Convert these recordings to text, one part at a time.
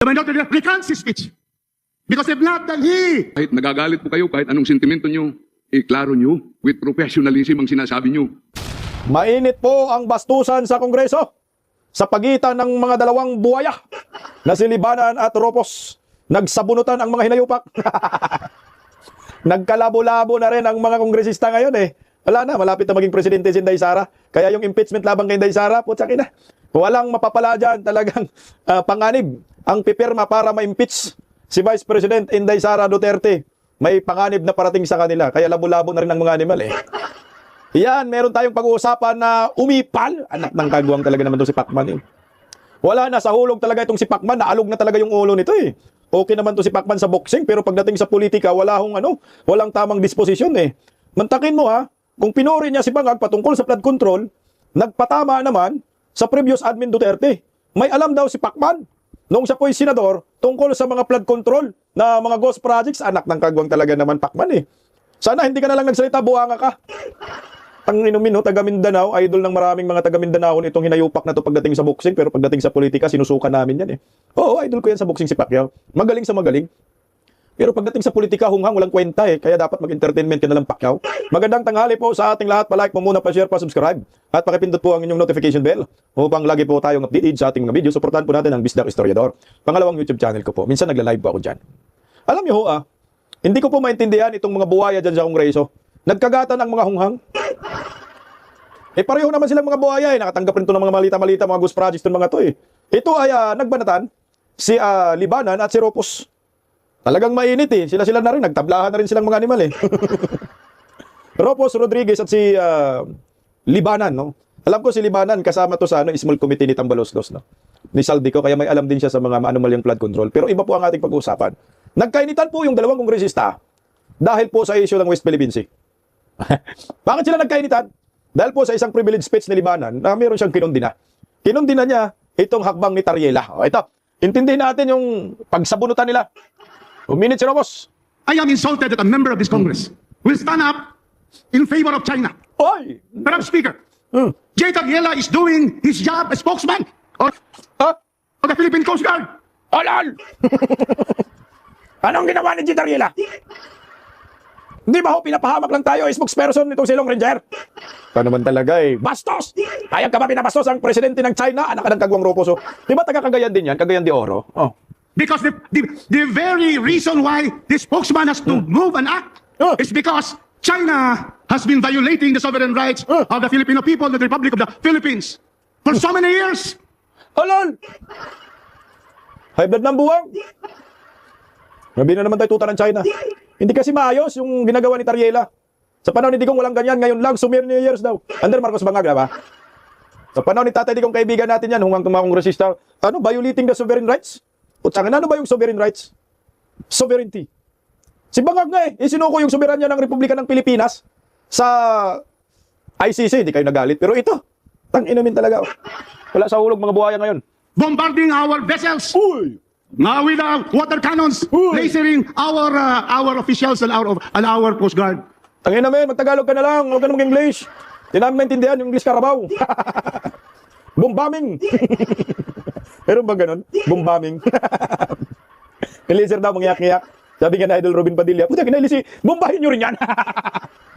The minority leader recants his speech. Because if not, then he... Kahit nagagalit po kayo, kahit anong sentimento nyo, iklaro nyo with professionalism ang sinasabi nyo. Mainit po ang bastusan sa Kongreso sa pagitan ng mga dalawang buwaya na si Libanan at Ropos. Nagsabunutan ang mga hinayupak. Nagkalabo-labo na rin ang mga kongresista ngayon eh. Wala na, malapit na maging presidente si Inday Sara. Kaya yung impeachment labang kay Inday Sara, putsakin na. Walang mapapala dyan, talagang panganib ang pipirma para ma-impeach si Vice President Inday Sara Duterte. May panganib na parating sa kanila, kaya labo-labo na rin ang mga animal eh. Yan, meron tayong pag-uusapan na umipal. Anak ng kagwang talaga naman to si Pacman eh. Wala na, sa hulog talaga itong si Pacman, naalog na talaga yung ulo nito eh. Okay naman to si Pacman sa boxing, pero pagdating sa politika, walang tamang disposisyon eh. Mantakin mo ha, kung pinuri niya si Bangag patungkol sa flood control, nagpatama naman sa previous admin Duterte. May alam daw si Pacman noong siya po'y senador tungkol sa mga flood control na mga ghost projects. Anak ng kagwang talaga naman Pacman eh. Sana hindi ka na lang nagsalita, buhanga ka. Ang inumin, no, taga Mindanao, idol ng maraming mga taga Mindanao itong hinayupak na to pagdating sa boxing, pero pagdating sa politika, sinusuka namin yan eh. Oo, idol ko yan sa boxing si Pacquiao. Magaling sa magaling. Pero pagdating sa politika, hunghang, walang kwenta eh. Kaya dapat mag-entertainment ka na lang, Pacquiao. Magandang tanghali po sa ating lahat. Pa-like po muna, pa-share, pa-subscribe. At pakipindot po ang inyong notification bell upang lagi po tayong updated sa ating mga video. Suportahan po natin ang Bisdak Historiador. Pangalawang YouTube channel ko po. Minsan nagla-live po ako dyan. Alam niyo ho hindi ko po maintindihan itong mga buhaya dyan sa Kongreso. Nagkagatan ang mga hunghang. Eh pareho naman silang mga buhaya eh. Nakatanggap rin ito ng mga malita-malita, mga ghost projects itong mga to eh. Ito ay nagbanatan si Libanan at si Ropos. Talagang mainit eh. Sila-sila na rin. Nagtablahan na rin silang mga animal eh. Ropos Rodriguez at si Libanan, no? Alam ko si Libanan kasama to sa small committee ni Tambaloslos, no? Ni Saldico, kaya may alam din siya sa mga anomalyang flood control. Pero iba po ang ating pag-uusapan. Nagkainitan po yung dalawang kongresista dahil po sa issue ng West Philippine Sea. Bakit sila nagkainitan? Dahil po sa isang privilege speech ni Libanan na meron siyang kinundina. Kinundina niya itong hakbang ni Tariela. O ito, intindihin natin yung pagsabunutan nila. Uminit si Ropos. I am insulted that a member of this Congress will stand up in favor of China. Oy! Madam Speaker, Jay Tagliela is doing his job as spokesman of the Philippine Coast Guard. Alal! Anong ginawa ni Tariela? Hindi ba ho, pinapahamak lang tayo, spokesperson nitong silong Ranger? Ito naman talaga eh. Bastos! Hayag ka ba pinabastos ang presidente ng China? Anak ka ng kagwang Roposo. Di ba taga Cagayan din yan? Cagayan de Oro? Oh. Because the very reason why the spokesman has to move and act is because China has been violating the sovereign rights of the Filipino people, the Republic of the Philippines, for so many years. Alal! High blood ng buwang. Sabi na naman tayo tuta ng China. Hindi kasi maayos yung ginagawa ni Tariela. Sa panahon ni Digong walang ganyan. Ngayon lang, souvenir years daw. Under Marcos Bangag, ba? Sa panahon ni Tatay Digong, kaibigan natin yan, hungang mga kongresista, violating the sovereign rights? Utsangin, ano ba yung sovereign rights? Sovereignty. Si Bangag nga isinuko yung soberanya ng Republika ng Pilipinas sa ICC. Hindi kayo nagalit. Pero ito, tang-inumin talaga. Wala sa hulog mga buhaya ngayon. Bombarding our vessels. Uy! Now with water cannons, lasering our officials and our Coast Guard. Tangin namin, magtagalog ka na lang. Huwag ka na mag-English. Hindi namin maintindihan yung English Carabao. Bombaming. Meron ba ganun? Bombaming. Nilisir daw, mangyak-ngyak. Sabi nga na Idol Robin Padilla, puta, kinalisi, bombahin nyo rin yan.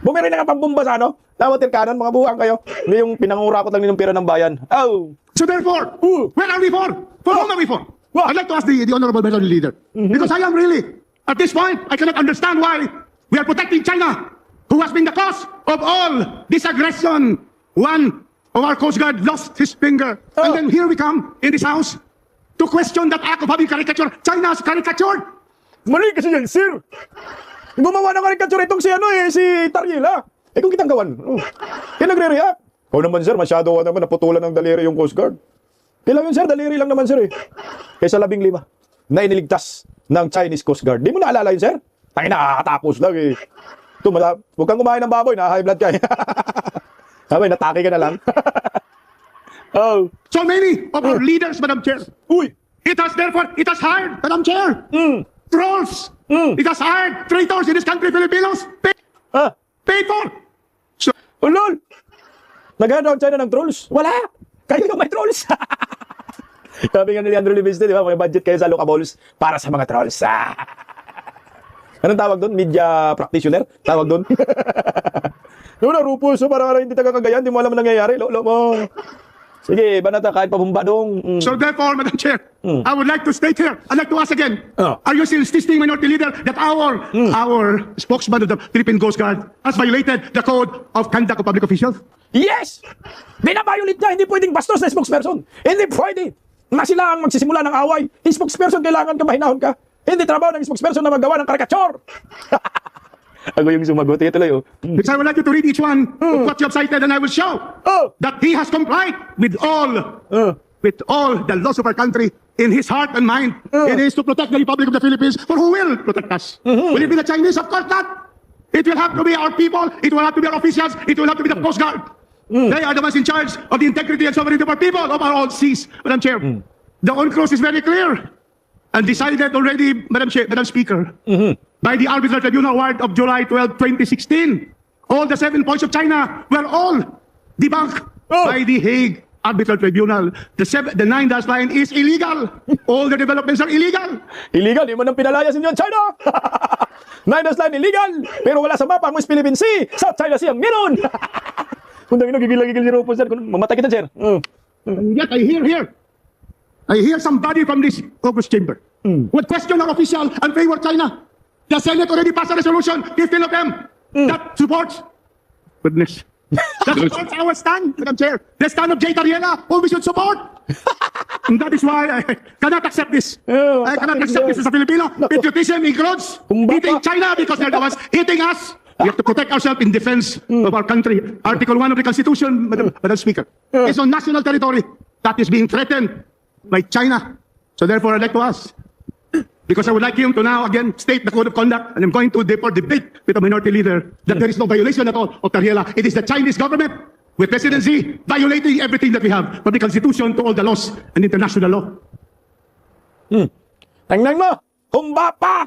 Bumiri na nga pambomba sa Nawatir kanan, mga buhang kayo. Hindi yung pinangurakot lang ng pera ng bayan. Oh. So therefore, where are we for? For whom are we for? Well, I'd like to ask the Honorable Majority Leader. Because I am really, at this point, I cannot understand why we are protecting China, who has been the cause of all this aggression. One of our Coast Guard lost his finger. And then here we come in this house to question that act of having caricature. China's caricatured. Mali kasi yan, sir. Gumawa ng caricature itong si Tariela. Kung kitang gawan. Kaya nagre-react. Kung naman, sir, masyado naman naputulan ng daliri yung Coast Guard. Kailan yun, sir? Daliri lang naman, sir eh. Kaysa 15 na iniligtas ng Chinese Coast Guard. Di mo naalala yun, sir? Tangin na, nakakatapos lang eh. Ito, huwag kang kumain ng baboy, na-high blood ka eh. Sabi, natake ka na lang. Oh. So many of our leaders, Madam Chair. Uy! It has hired, Madam Chair, trolls. It has hired traitors in this country, Filipinos. Paid for. So, Ulol! Nag-hire ang China ng trolls? Wala! Kayo yung may trolls! Sabi nga ni Leandro Livingston, di ba, may budget kayo sa locables para sa mga trolls. Anong tawag doon? Media practitioner? Tawag doon? Doon na, Rufus, so parang hindi taga Cagayan, di mo alam ang nangyayari. Lolo mo. Sige, banata, kahit pabumba dong. So therefore, Madam Chair, I would like to state here, I'd like to ask again, are you still insisting, Minority Leader, that our spokesman of the Philippine Coast Guard has violated the Code of Conduct of Public Officials? Yes! Binabiolate niya, hindi pwedeng bastos na spokesperson. Hindi pwede na sila ang magsisimula ng away. Yung spokesperson, kailangan ka mahinahon ka. Hindi trabaho ng spokesperson na maggawa ng karikature. Ako yung sumagot. Ito tuloy, oh. Because I would like you to read each one of what you have cited, and I will show that he has complied with all the laws of our country in his heart and mind. It is to protect the Republic of the Philippines, for who will protect us? Will it be the Chinese? Of course not. It will have to be our people. It will have to be our officials. It will have to be the Coast Guard. They are the ones in charge of the integrity and sovereignty of our people, of our own seas. Madam Chair, the UNCLOS is very clear and decided already, Madam Speaker, by the Arbitral Tribunal Award of July 12, 2016. All the 7 points of China were all debunked by the Hague Arbitral Tribunal. The 9-dash line is illegal. All the developments are illegal. Illegal, di mo nang pinalayas ninyo ang China. 9-dash line illegal. Pero wala sa mapa ang West Philippine Sea. South China Sea ang meron. Kung dami gigil-gigil si Rufus, mamatay kita, sir. And yet I hear somebody from this August chamber would question our official and favor China. The Senate already passed a resolution, 15 of them, that supports, goodness, that supports our stand, Madam Chair. The stand of Jay Tariela, whom we should support. And that is why I cannot accept this. I cannot accept this as a Filipino. Patriotism includes hitting China because they're the ones hitting us. We have to protect ourselves in defense of our country. Article 1 of the Constitution, Madam Speaker, is on national territory that is being threatened by China. So therefore, I'd like to ask, because I would like him to now again state the code of conduct, and I'm going to therefore debate with the Minority Leader that there is no violation at all of Tariela. It is the Chinese government with President Xi violating everything that we have, from the Constitution to all the laws and international law. Tingnan mo, humba pa!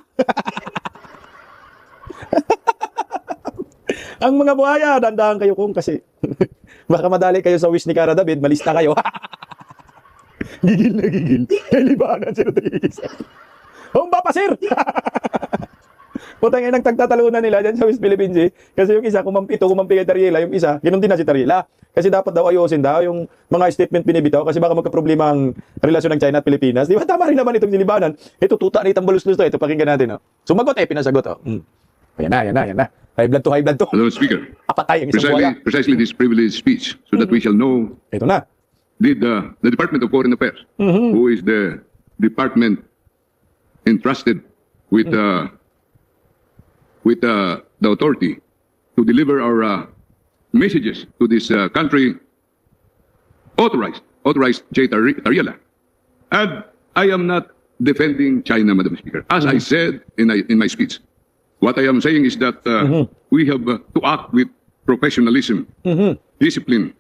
Ang mga buhaya, dandahan kayo kung kasi baka madali kayo sa wish ni Cara David, malista kayo. Gigil na gigil. Libanan sila tigigisa. Humba pa, sir! Putang inang tagtatalunan nila dyan sa West Philippine Sea. Kasi yung isa, kumampi kay Tariela. Yung isa, ginundi na si Tariela. Kasi dapat daw ayusin daw yung mga statement binibitaw. Kasi baka magka-problema ang relasyon ng China at Pilipinas. Di ba? Tama rin naman itong nilibanan. Ito, tuta na itang balus-lus to. Ito, pakinggan natin. Oh. Sumagot pinasagot. Oh. Ayan na. High blood to. Madam Speaker, Apatay ang isang buhaya. precisely this privileged speech, so that we shall know, Ito na. did the Department of Foreign Affairs, who is the department entrusted with the authority to deliver our messages to this country, authorized Jay Tariela. And I am not defending China, Madam Speaker. As I said in my speech, what I am saying is that we have to act with professionalism, discipline,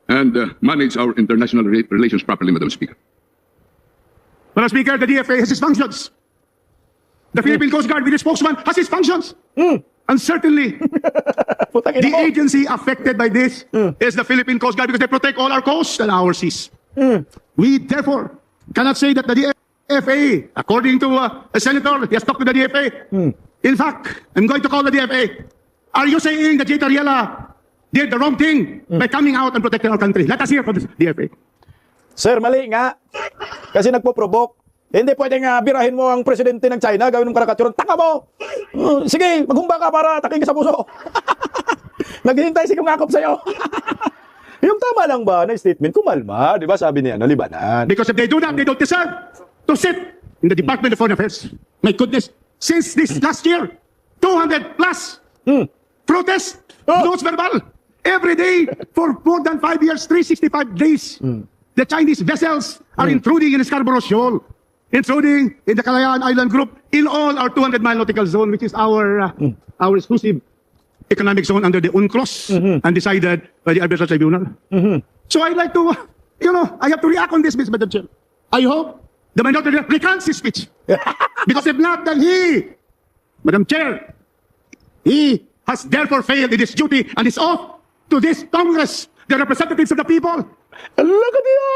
and manage our international relations properly, Madam Speaker. Madam Speaker, the DFA has its functions. The Philippine Coast Guard, with its spokesman, has its functions. And certainly, Putang ina the mo. agency affected by this is the Philippine Coast Guard, because they protect all our coasts and our seas. We therefore cannot say that the DFA, according to a senator, he has talked to the DFA. In fact, I'm going to call the DFA. Are you saying that Jay Tariela did the wrong thing by coming out and protecting our country? Let us hear from the DFA. Sir, mali nga. Kasi nagpo-provoke. Hindi pwedeng birahin mo ang presidente ng China, gawin ng karikaturan. Taka mo! Sige, maghumba ka para taking ka sa puso. Naghihintay si Kungakop sa'yo. Yung tama lang ba na statement, kumalma. Di ba sabi niya, libanan. Because if they do that, they don't deserve to sit in the Department of Foreign Affairs. My goodness, since this last year, 200 plus protests, notes verbal, every day for more than 5 years, 365 days. The Chinese vessels are intruding in Scarborough Shoal, intruding in the Kalayaan Island Group, in all our 200-mile nautical zone, which is our exclusive economic zone under the UNCLOS, and decided by the Arbitral Tribunal. So I'd like to, I have to react on this, Madam Chair. I hope the Minority Leader recants his speech. Because if not, then Madam Chair, he has therefore failed in his duty and his oath to this Congress, the representatives of the people. Look at niya!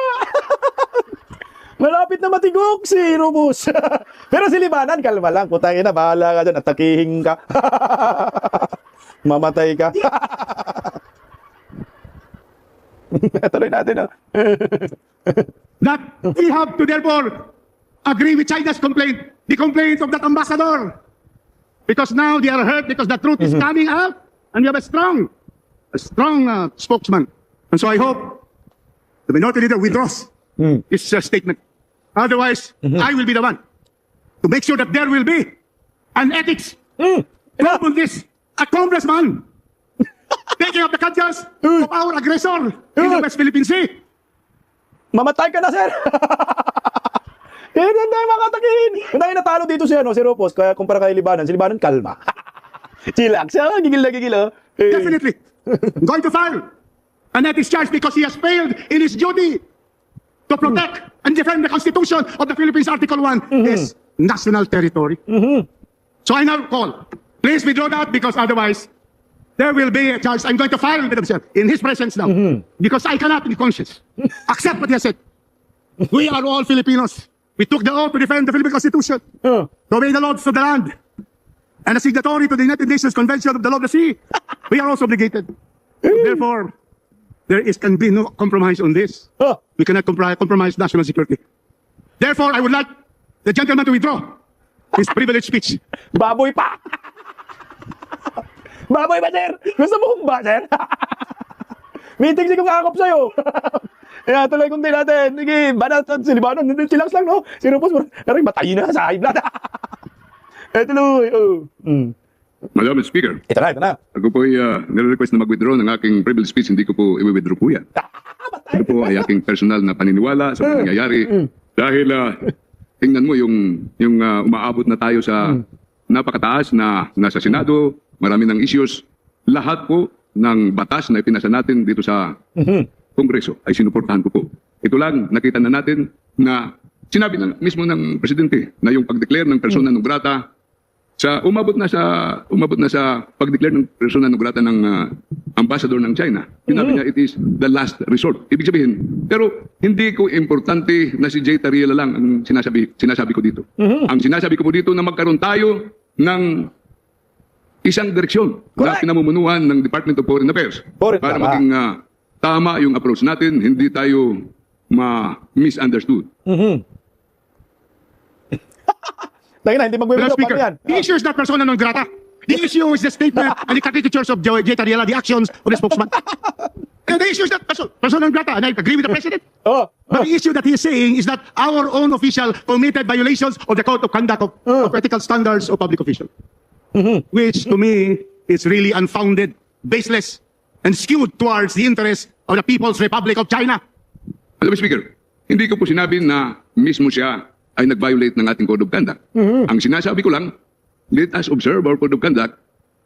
Malapit na matigok si Rubus. Pero si Libanan, kalma lang. Putangin na, bahala ka dyan. Atakihin ka. Mamatay ka. Tuloy natin, oh. That we have to therefore agree with China's complaint, the complaint of that ambassador. Because now they are hurt because the truth is coming out and we have a strong spokesman. And so I hope the minority leader withdraws his statement. Otherwise, I will be the one to make sure that there will be an ethics upon this, a congressman taking up the cudgels of our aggressor in the West Philippine Sea. Mamatay ka na, sir. Hindi tayo makatakin. Hindi tayo natalo dito si Rupos. Kaya kumpara kay Libanan, si Libanan, kalma. Chillax. Siya, gigil na gigil, oh. Definitely. I'm going to file an ethics charge because he has failed in his duty to protect and defend the Constitution of the Philippines. Article 1 is national territory. So I now call, please withdraw that because otherwise there will be a charge. I'm going to file with him in his presence now because I cannot in conscience accept what he has said. We are all Filipinos. We took the oath to defend the Philippine Constitution, to obey the laws of the land, and a signatory to the United Nations Convention of the Law of the Sea. We are also obligated. Therefore, can be no compromise on this. We cannot compromise national security. Therefore, I would like the gentleman to withdraw his privileged speech. Baboy pa. Baboy ba, sir? Gusto mo ba, sir? Meeting si kong akop sa'yo. Kaya tuloy kong din natin. Sige, banat si Libanon. Chillax lang, no? Si Rupos, parang matayin na sa high blood. Tuloy. Madam Speaker, Ito na. ako po ay nire-request na mag-withdraw ng aking privilege speech. Hindi ko po i-withdraw po yan. Ito po ay aking personal na paniniwala sa mga nangyayari. Dahil tingnan mo yung umaabot na tayo sa napakataas na nasa Senado, marami ng issues. Lahat po ng batas na ipinasa natin dito sa Kongreso ay sinuportahan ko po. Ito lang, nakita na natin na sinabi na mismo ng Presidente na yung pag-declare ng persona non grata umabot na sa pag-declare ng persona non grata ng ambassador ng China. Sinabi niya it is the last resort. Ibig sabihin, pero hindi ko importante na si Jay Tariela lang ang sinasabi ko dito. Ang sinasabi ko po dito na magkaroon tayo ng isang direksyon na pinamumunuan ng Department of Foreign Affairs para maging tama yung approach natin, hindi tayo ma-misunderstood. Hindi Madam magbe-withdraw Speaker, pa yan. the issue is not persona non grata. The issue is the statement and the caricatures of Jay Tariela, the actions of the spokesman. And the issue is not persona non grata, and I agree with the President. But the issue that he is saying is that our own official committed violations of the Code of Conduct of Ethical Standards of Public Officials. Which to me is really unfounded, baseless, and skewed towards the interests of the People's Republic of China. Madam Speaker, hindi ko po sinabi na mismo siya ay nag-violate ng ating Code of Conduct. Ang sinasabi ko lang, let us observe our Code of Conduct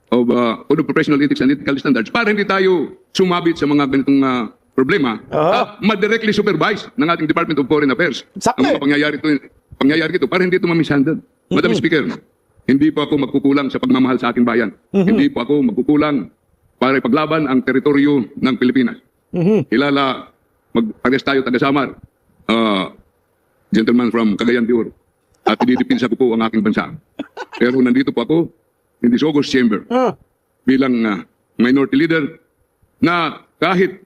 of Code of Professional Ethics and Ethical Standards para hindi tayo sumabit sa mga ganitong problema at ma-directly supervise ng ating Department of Foreign Affairs ang mga pangyayari ito para hindi ito ma-mishandle. Madam Speaker, hindi po ako magkukulang sa pagmamahal sa aking bayan. Hindi po ako magkukulang para ipaglaban ang teritoryo ng Pilipinas. Hilala, mag-pares tayo taga-Samar, gentleman from Cagayan de Oro, at dinidipinsa ko po ang aking bansa. Pero nandito po ako in this August chamber bilang minority leader na kahit,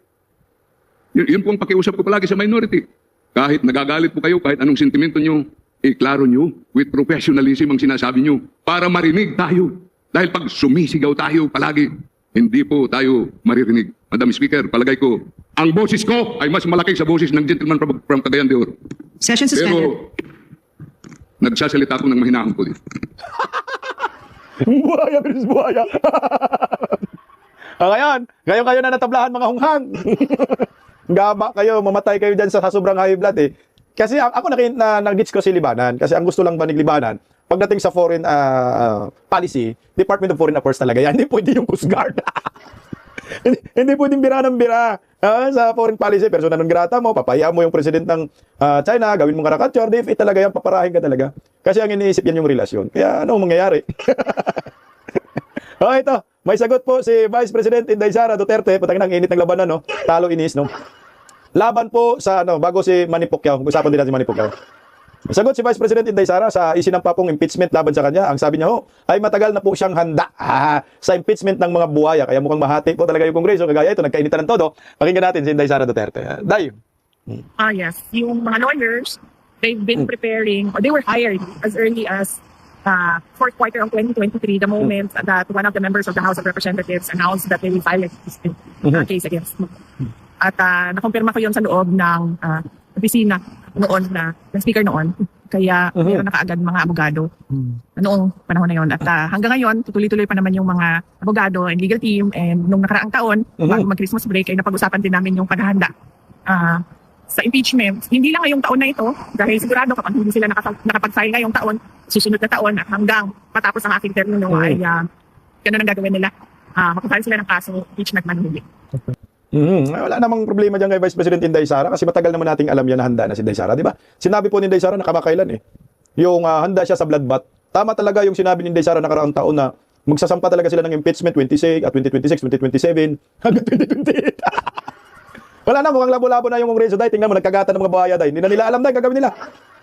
yun po ang pakiusap ko palagi sa minority, kahit nagagalit po kayo, kahit anong sentimento nyo, iklaro nyo with professionalism ang sinasabi nyo para marinig tayo. Dahil pag sumisigaw tayo palagi, hindi po tayo maririnig. Madam Speaker, palagay ko, ang boses ko ay mas malaki sa boses ng gentleman from Cagayan de Oro. Session suspended. Pero, nagsasalita ko ng mahinahon po dito. Buhaya, bilis buhaya. Ngayon kayo na natablahan mga hunghang. Gaba kayo, mamatay kayo dyan sa sobrang high blood eh. Kasi ako nag-gits ko si Libanan. Kasi ang gusto lang ba ni Libanan, pagdating sa foreign policy, Department of Foreign Affairs talaga yan. Hindi pwede yung Coast Guard. Hindi pwedeng bira ng bira. Sa foreign policy, persona non grata mo, papaya mo yung president ng China, gawin mong caricature, talaga yan, paparahin ka talaga. Kasi ang iniisip yan yung relasyon. Kaya ano mangyayari? Ito. May sagot po si Vice President Inday Sara Duterte. Patangin ang init ng labanan, no? Talo inis, no? laban po sa bago si Manny Pacquiao, usapan din natin si Manny Pacquiao. Sagot si Vice President Inday Sara sa isinampa pong impeachment laban sa kanya. Ang sabi niya ay matagal na po siyang handa sa impeachment ng mga buhaya. Kaya mukhang mahati po talaga yung Kongreso. Kagaya ito, nagkainitan ng todo. Pakinggan natin si Inday Sara Duterte. Day. Yes. Yung mga lawyers, they've been preparing, or they were hired as early as fourth quarter of 2023, the moment that one of the members of the House of Representatives announced that they will file a case against me. At nakumpirma ko yun sa loob ng opisina noon ng speaker noon. Kaya meron na kaagad mga abogado noong panahon na yun. At hanggang ngayon, tuloy-tuloy pa naman yung mga abogado and legal team. And nung nakaraang taon, bago mag-Christmas break, ay napag-usapan din namin yung paghahanda sa impeachment. Hindi lang ngayong taon na ito, dahil sigurado kapag hindi sila nakapag-file ngayong taon, susunod na taon at hanggang matapos ang aking termino ay ganun ang gagawin nila. Makapile sila ng kaso, impeachment man hindi. Wala namang problema dyan kay Vice President Inday Sara kasi matagal naman nating alam yan na handa na si Inday Sara, di ba? Sinabi po ni Inday Sara na kamakailan yung handa siya sa bloodbath. Tama talaga yung sinabi ni Inday Sara nakaraang taon na magsasampa talaga sila ng impeachment 2026, 2027, hanggang 2028. Wala na, mukhang labo-labo na yung Kongreso, Day. Tingnan mo, nagkagatan ng mga buhaya, Day. Hindi na nila alam, Day, gagawin nila.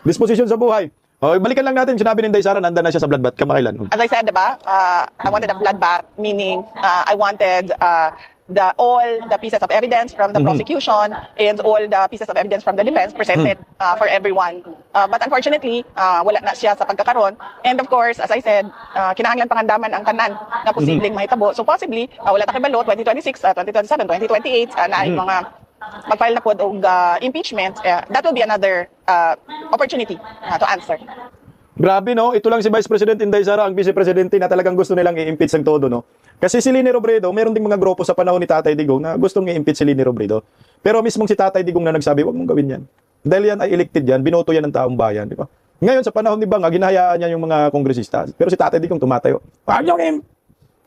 Disposition sa buhay. Balikan lang natin, sinabi ni Inday Sara, nanda na siya sa bloodbath, kamakailan. As I said, diba, I wanted a bloodbath, meaning I wanted all the pieces of evidence from the prosecution and all the pieces of evidence from the defense presented for everyone. But unfortunately, wala na siya sa pagkakaroon. And of course, as I said, kinahanglan pangandaman ang tanan na posibleng mahitabo. So possibly, wala ta kibalo 2026, 2027, 2028 na yung mga mag-file na po og impeachment. That will be another opportunity to answer. Grabe, no? Ito lang si Vice President Inday Sara, ang Vice Presidente na talagang gusto nilang i-impeach ng todo, no? Kasi si Leni Robredo, meron ding mga grupo sa panahon ni Tatay Digong na gustong i-impeach si Leni Robredo. Pero mismong si Tatay Digong na nagsabi, wag mong gawin yan. Dahil yan ay elected yan, binoto yan ng taong bayan, di ba? Ngayon, sa panahon ni Banga, ginahayaan niya yung mga kongresista. Pero si Tatay Digong tumatayo. Wag niyo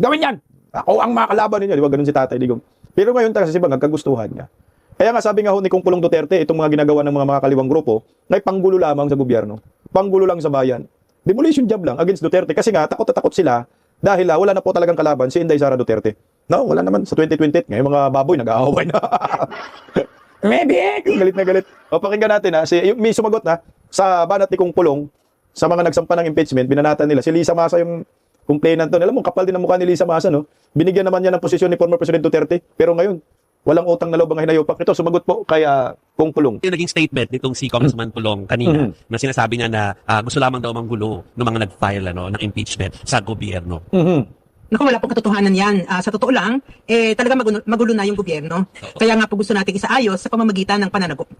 gawin yan! Ako ang makalaban ninyo. Di ba? Ganun si Tatay Digong. Pero ngayon, kasi si Banga, kagustuhan niya. Kaya nga sabi nga ni Kong Pulong Duterte, itong mga ginagawa ng mga kaliwang grupo, ay panggulo lamang sa gobyerno. Panggulo lang sa bayan. Demolition job lang against Duterte. Kasi nga, takot na takot sila dahil wala na po talagang kalaban si Inday Sara Duterte. No, wala naman sa 2028. Ngayon mga baboy, nag-aaway na. Maybe, galit na galit. O, pakinggan natin may sumagot na sa banat ni Kong Pulong sa mga nagsampa ng impeachment, binanatan nila. Si Lisa Masa yung complainant doon. Alam mo, kapal din ang mukha ni Lisa Masa, no? Binigyan naman niya ng posisyon ni former President Duterte. Pero ngayon, walang utang na loob ang hinayopak. Ito, sumagot po kay Kong Pulong. Yung naging statement nitong si Congressman Pulong kanina na sinasabi niya na gusto lamang daw manggulo ng mga nag-file ng impeachment sa gobyerno. Naku, wala pong katotohanan yan. Sa totoo lang, talaga magulo na yung gobyerno. Kaya nga po gusto natin isaayos sa pamamagitan ng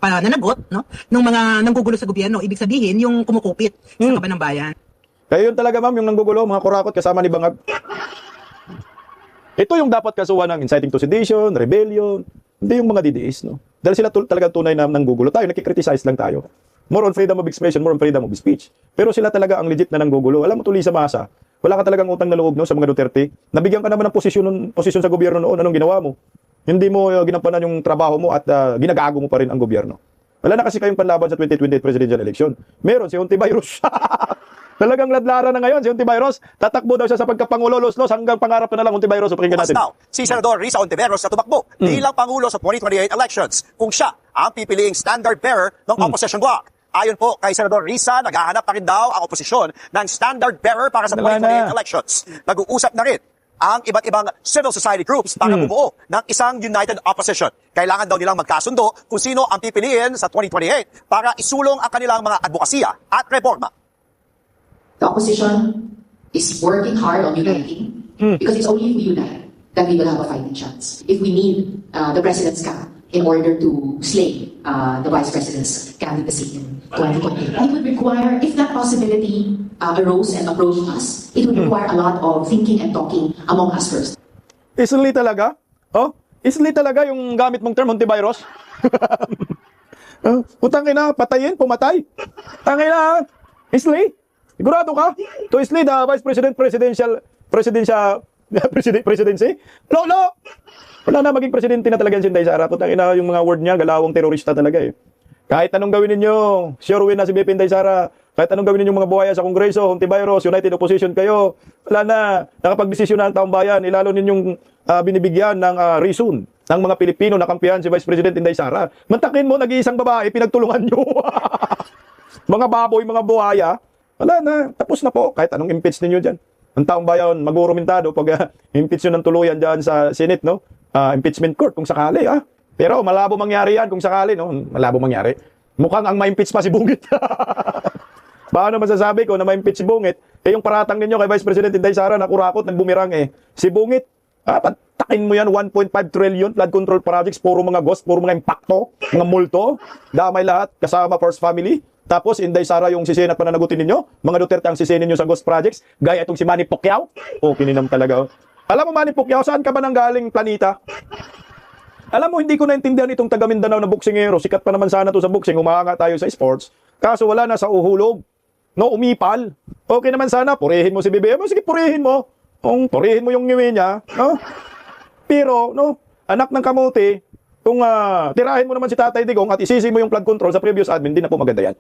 pananagot no, ng mga nanggugulo sa gobyerno. Ibig sabihin, yung kumukupit sa kaban ng bayan. Kaya yun talaga, ma'am, yung nanggugulo, mga kurakot kasama ni Bangag. Ito yung dapat kasuhan ng inciting to sedition, rebellion, hindi yung mga DDS, no? Dahil sila talagang tunay na nanggugulo. Tayo, nakikriticize lang tayo. More on freedom of expression, more on freedom of speech. Pero sila talaga ang legit na nanggugulo. Alam mo, tuloy sa masa, wala ka talagang utang na loob, no, sa mga Duterte. Nabigyan ka naman ng posisyon sa gobyerno noon. Anong ginawa mo? Hindi mo ginampanan yung trabaho mo at ginagago mo pa rin ang gobyerno. Wala na kasi kayong panlaban sa 2028 presidential election. Meron si Hontiveros. Talagang ladlara na ngayon si Hontiveros. Tatakbo daw siya sa pagkapangulo, los hanggang pangarap na lang Hontiveros. Pakinggan natin. Now, si Senador Risa Hontiveros na tumakbo bilang Pangulo sa 2028 elections kung siya ang pipiliing standard bearer ng opposition bloc. Ayon po kay Senador Risa, naghahanap pa rin daw ang oposisyon ng standard bearer para sa 2028 elections. Nag-uusap na rin ang iba't ibang civil society groups para bumuo ng isang united opposition. Kailangan daw nilang magkasundo kung sino ang pipiliin sa 2028 para isulong ang kanilang mga advokasya at reforma. The opposition is working hard on uniting because it's only if we unite that we will have a fighting chance. If we need the president's camp in order to slay the vice president's candidacy in 2028, it would require, if that possibility arose and approached us, it would require a lot of thinking and talking among us first. Easily talaga? Easily talaga yung gamit mong term, Hontiveros? Utangin na, patayin, pumatay. Tangin na, easily? Sigurado ka? To is lead Vice President presidency? Lolo! Wala na maging presidente na talaga si Inday Sara. Putang ina yung mga word niya, galawang terorista talaga eh. Kahit anong gawin ninyo, sure win na si BP Inday Sara. Kahit anong gawin ninyo mga buhaya sa Kongreso, Hontiveros, United Opposition kayo, wala na. Nakapag-desisyon na ang taong bayan, ilalo ninyong binibigyan ng reason ng mga Pilipino na kampihan si Vice President Inday Sara. Mantakin mo, nag-iisang babae, pinagtulungan nyo. Mga baboy, mga buhaya, wala na, tapos na po. Kahit anong impeach ninyo dyan. Ang taong bayan, mag-uurumintado pag impeach nyo ng tuluyan dyan sa Senate, no? Impeachment court, kung sakali, Pero malabo mangyari yan kung sakali, no? Malabo mangyari. Mukhang ang ma-impeach pa si Bungit. Paano masasabi ko na ma-impeach si Bungit? Yung paratang ninyo kay Vice President Inday Sara na kurakot, nagbumirang Si Bungit, patakin mo yan, 1.5 trillion flood control projects, puro mga ghost, puro mga impacto, mga multo, damay lahat, kasama First Family. Tapos Inday Sara yung sisihin at pananagutin ninyo, mga Duterte ang sisihin ninyo sa ghost projects, gaya itong si Manny Pacquiao. Kininam talaga. Alam mo Manny Pacquiao, saan ka ba nanggaling planeta? Alam mo, hindi ko naintindihan itong taga Mindanao na boksingero. Sikat pa naman sana to sa boxing, umahanga tayo sa sports. Kaso wala na sa uhulog. No, umipal. Okay naman sana, purihin mo si BBM. Sige, purihin mo. Purihin mo yung ngiwi niya. No? Pero, no, anak ng kamote, kung tirahin mo naman si Tatay Digong at isisi mo yung flood control sa previous admin, hindi na po maganda yan.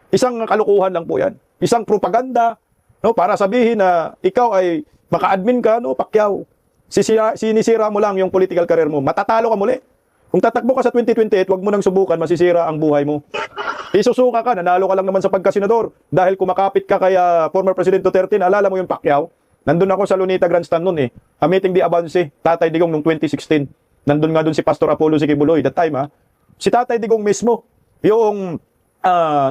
Isang kalukuhan lang po yan. Isang propaganda, no, para sabihin na ikaw ay maka-admin ka, no, Pacquiao. Sinisira mo lang yung political career mo. Matatalo ka muli. Kung tatakbo ka sa 2028, wag mo nang subukan, masisira ang buhay mo. Isusuka ka, nanalo ka lang naman sa pagkasenador. Dahil kumakapit ka kay former President Duterte, naalala mo yung Pacquiao? Nandun ako sa Lunita Grandstand noon A meeting di Avance, Tatay Digong noong 2016. Nandun nga doon si Pastor Apollo Sikibuloy that time Si Tatay Digong mismo yung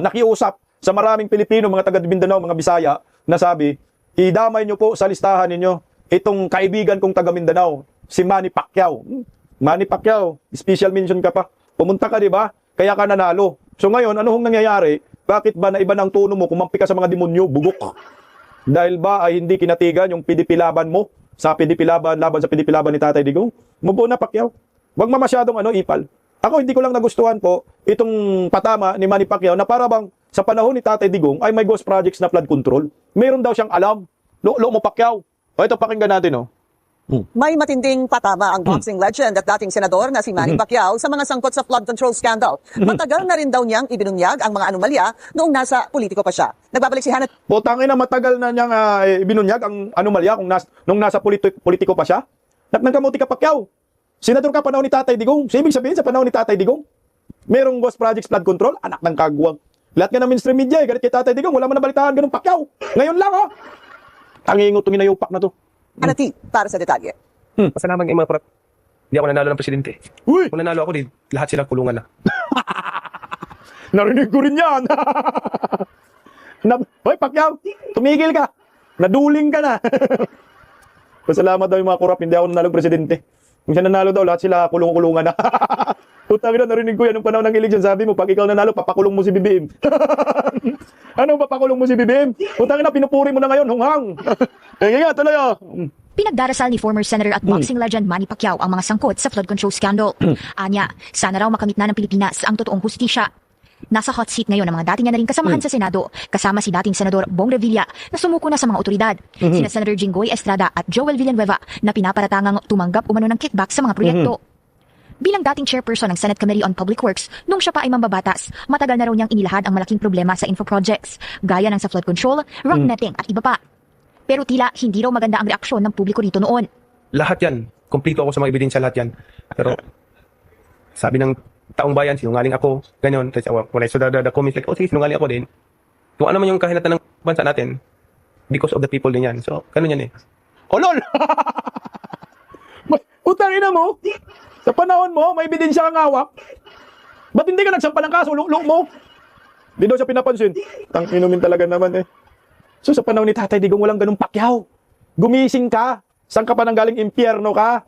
nakiusap sa maraming Pilipino, mga taga Mindanao, mga Bisaya, na sabi, idamay nyo po sa listahan ninyo itong kaibigan kong taga Mindanao, si Manny Pacquiao. Manny Pacquiao, special mention ka pa. Pumunta ka, di ba? Kaya ka nanalo. So ngayon, ano hong nangyayari? Bakit ba na iba ng tono mo, kumampi ka sa mga demonyo, bugok ka? Dahil ba ay hindi kinatigan yung PDP laban mo sa PDP laban sa PDP laban ni Tatay Digong? Mubo na Pacquiao. Wag mamasyadong ipal. Ako hindi ko lang nagustuhan po itong patama ni Manny Pacquiao na para bang sa panahon ni Tatay Digong ay may ghost projects na flood control. Meron daw siyang alam. Lo mo Pacquiao. Ito pakinggan natin May matinding patama ang boxing legend at dating senador na si Manny Pacquiao sa mga sangkot sa flood control scandal. Matagal na rin daw niyang ibinunyag ang mga anomalya noong nasa politiko pa siya. Nagbabalik si Hannah. Tangina, matagal na niyang ibinunyag ang anomalya nung nasa politiko pa siya. Nagkamuti ka Pacquiao. Senador ka panahon ni Tatay Digong. So, ibig sabihin sa panahon ni Tatay Digong, merong ghost projects flood control, anak ng kagwang. Lahat nga ng mainstream media, galit kay Tatay Digong, wala man nabalitaan ganun Pacquiao. Ngayon lang Tangingot itong inayupak na to. Hanati, para sa detalye. Pasalamat ng mga hindi ako nanalo ng presidente. Uy! Kung nanalo ako, lahat sila kulungan na. Narinig ko rin yan. Hoy, Pacquiao, tumigil ka. Naduling ka na. Pasalamat daw yung mga korap, hindi ako nanalo ng presidente. Kung siya nanalo daw, lahat sila kulungan na. Putang ina, narinig ko yan nung panahon ng election. Sabi mo, pag ikaw nanalo, papakulong mo si BBM. Ano, papakulong mo si BBM? Putang ina, pinupuri mo na ngayon, hunghang. Nga, tuloy Pinagdarasal ni former senator at boxing legend Manny Pacquiao ang mga sangkot sa flood control scandal. Anya, sana raw makamit na ng Pilipinas ang totoong hustisya. Nasa hot seat ngayon ang mga dati niya na rin kasamahan sa Senado, kasama si dating Senador Bong Revilla na sumuko na sa mga otoridad, sina Senator Jinggoy Estrada at Joel Villanueva na pinaparatangang tumanggap umano ng kickback sa mga proyekto. Bilang dating chairperson ng Senate Committee on Public Works, nung siya pa ay mambabatas, matagal na raw niyang inilahad ang malaking problema sa info projects, gaya ng sa flood control, rock netting at iba pa. Pero tila hindi raw maganda ang reaksyon ng publiko rito noon. Lahat yan. Kompleto ako sa mga ebidensya lahat yan. Pero sabi ng taong bayan, sinungaling ako, ganyan. When I saw the comments, like, sige, sinungaling ako din. Kung ano man yung kahinatan ng bansa natin, because of the people din yan. So, ganun yan Lol! Utangin na mo! Sa panahon mo, may ebidensya kang hawak. Ba't hindi ka nagsampa ng kaso? Luk mo! Di daw siya pinapansin. Inumin talaga naman So sa panahon ni Tatay Digong, walang ganung Pacquiao. Gumising ka. Saan ka pa nang galing impyerno ka?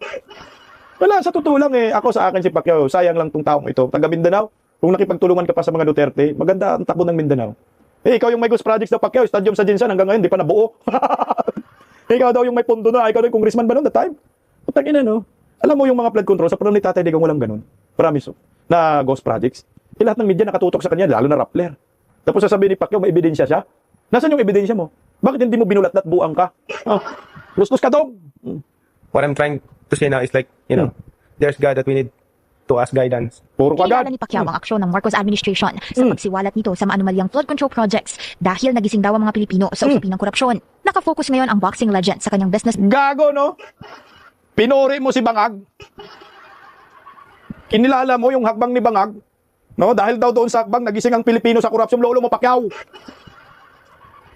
Wala, sa totoo lang Ako sa akin si Pacquiao, sayang lang tong taong ito. Taga Mindanao, kung nakipagtulungan ka pa sa mga Duterte, maganda ang takbo ng Mindanao. Ikaw yung may ghost projects na Pacquiao, stadium sa Jinsan, hanggang ngayon, di pa nabuo. Ikaw daw yung may pondo na, ikaw daw yung congressman ba noon that time? Putang ina, no? Alam mo yung mga flood control, sa panahon ni Tatay Digong, walang ganun. Promise, na ghost projects. Lahat ng media nakatutok sa kanya, lalo na Rappler. Tapos sasabihin ni Pacquiao, may ebidensya siya. Nasaan yung ebidensya mo? Bakit hindi mo binulat-lat buang ka? Lustos ka dong! What I'm trying to say now is like, there's God that we need to ask guidance. Puro ka Kinilala ni Pacquiao ang aksyon ng Marcos administration sa pagsiwalat nito sa maanumalyang flood control projects dahil nagising daw ang mga Pilipino sa usapin ng korupsyon. Nakafocus ngayon ang boxing legend sa kanyang business. Gago, no? Pinuri mo si Bangag. Kinilala mo yung hakbang ni Bangag, no? Dahil daw doon sa hakbang, nagising ang Pilipino sa korupsyon, lolo mo Pacquiao.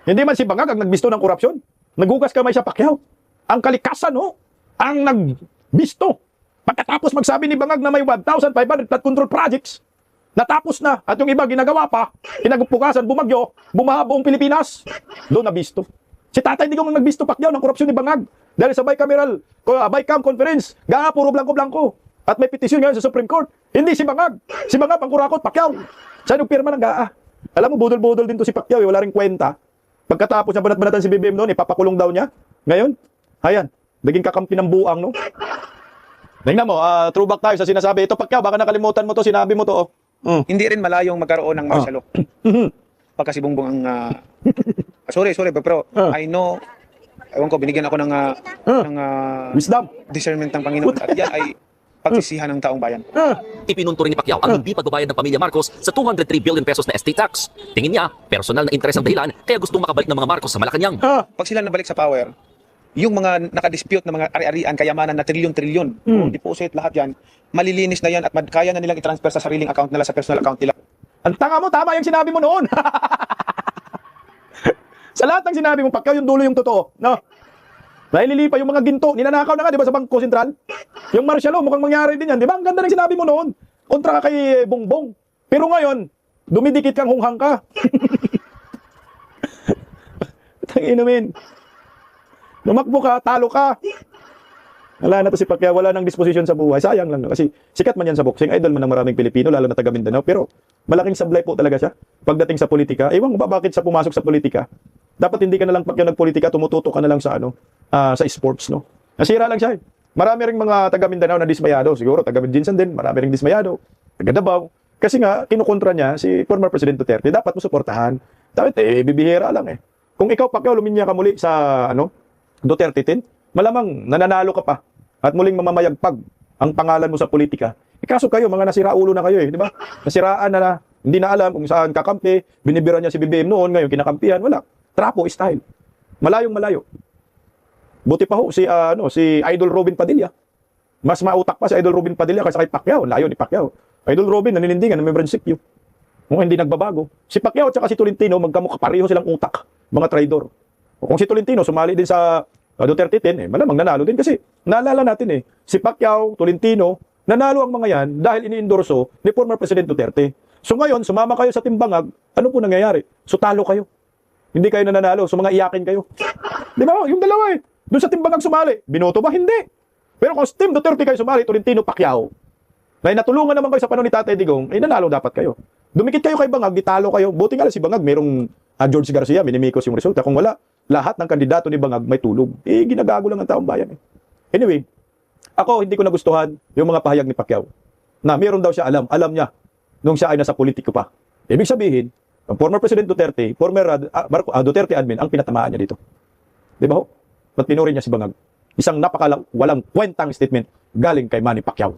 Hindi man si Bangag ang nagbisto ng korupsyon. Naghugas kamay sa Pacquiao. Ang kalikasan, no? Ang nagbisto. Pagkatapos magsabi ni Bangag na may 1,500 flood control projects, natapos na, at yung iba ginagawa pa, pinagpukasan, bumagyo, bumaha buong Pilipinas. Doon nabisto. Si Tatay Digong ang nagbisto Pacquiao ng korupsyon ni Bangag. Dahil sa Bicam conference, puro blanco-blanco. At may petisyon ngayon sa Supreme Court. Hindi si Bangag. Si Bangag ang kurakot, Pacquiao. Siya nagpirma ng GAA. Alam mo, budol-budol din to si Pacquiao, wala ring kwenta. Pagkatapos na banat-banatan si BBM noon, ipapakulong daw niya. Ngayon, ayan, naging kakampi ng buang, no? Tingnan mo, throwback tayo sa sinasabi. Ito, Pacquiao, baka nakalimutan mo to, sinabi mo to, oh. Hindi rin malayong magkaroon ng martial law. Pagka si Bongbong ang... sorry, pero I know, ewan ko, binigyan ako ng wisdom, discernment ng Panginoon. At yan ay pagsisihan ng taong bayan. Ipinunto rin ni Pacquiao ang hindi pagbabayad ng pamilya Marcos sa 203 billion pesos na estate tax. Tingin niya, personal na interes ang dahilan kaya gustong makabalik ng mga Marcos sa Malacanang. Pag sila nabalik sa power, yung mga nakadispute na mga ari-arian, kayamanan na trilyon-trilyon, deposit, lahat yan, malilinis na yan at kaya na nilang i-transfer sa sariling account nila, sa personal account nila. Ang tanga mo, tama yung sinabi mo noon. Sa lahat ng sinabi mo, Pacquiao, yung dulo yung totoo. No? Nahililipa yung mga ginto, ninanakaw na nga, di ba, sa Bangko Sentral? Yung martial law, mukhang mangyari din yan, di ba? Ang ganda ng sinabi mo noon. Kontra ka kay Bongbong. Pero ngayon, dumidikit kang hunghang ka. Tanginumin. Lumakbo ka, talo ka. Wala na to si Pacquiao, wala nang disposition sa buhay. Sayang lang, no? Kasi sikat man yan sa boxing, idol man ng maraming Pilipino, lalo na taga Mindanao. Pero malaking sablay po talaga siya pagdating sa politika. Ewan ko ba bakit siya pumasok sa politika? Dapat hindi ka na lang Pacquiao nagpolitika, tumututo ka na lang sa sa sports, no? Nasira lang siya. Marami ring mga taga Mindanao na dismayado. Siguro taga Jinsan din, marami ring dismayado. Taga Davao. Kasi nga, kinukontra niya si former President Duterte. Dapat mo suportahan. Dapat, bibihira lang eh. Kung ikaw, Pacquiao, luminya ka muli sa, Duterte 10, malamang nananalo ka pa. At muling mamamayagpag ang pangalan mo sa politika. Kaso kayo, mga nasira ulo na kayo eh, di ba? Nasiraan na, hindi na alam kung saan kakampi, binibira niya si BBM noon, ngayon kinakampihan, wala. Trapo style. Malayong malayo. Buti pa ho si Idol Robin Padilla. Mas mautak pa si Idol Robin Padilla kaysa kay Pacquiao. Layo ni Pacquiao. Idol Robin naninindigan na may prinsipyo. Kung hindi nagbabago. Si Pacquiao at saka si Tolentino magkamukha pareho silang utak, mga traidor. O kung si Tolentino sumali din sa Duterte 10, malamang nanalo din kasi naalala natin si Pacquiao, Tolentino, nanalo ang mga yan dahil ini-endorso ni former President Duterte. So ngayon, sumama kayo sa Timbangag, ano po nangyayari? So talo kayo. Hindi kayo nananalo, so mga iyakin kayo. Di ba? Yung dalawa doon sa Timbangag sumali, binoto ba? Hindi. Pero kung Team Duterte kayo sumali, Tolentino, Pacquiao, na natulungan naman kayo sa panahon ni Tatay Digong, nanalo dapat kayo. Dumikit kayo kay Bangag, di talo kayo. Buti nga lang si Bangag, merong George Garcia, minimikos yung resulta. Kung wala, lahat ng kandidato ni Bangag may tulog. Ginagago lang ang taong bayan. Anyway, ako hindi ko nagustuhan yung mga pahayag ni Pacquiao na meron daw siya alam niya nung siya ay nasa politiko pa. Ibig sabihin, ang former President Duterte, former Duterte admin, ang pinatamaan niya dito. Di ba ho? Ba't pinuri niya si Bangag? Isang walang kwentang statement galing kay Manny Pacquiao.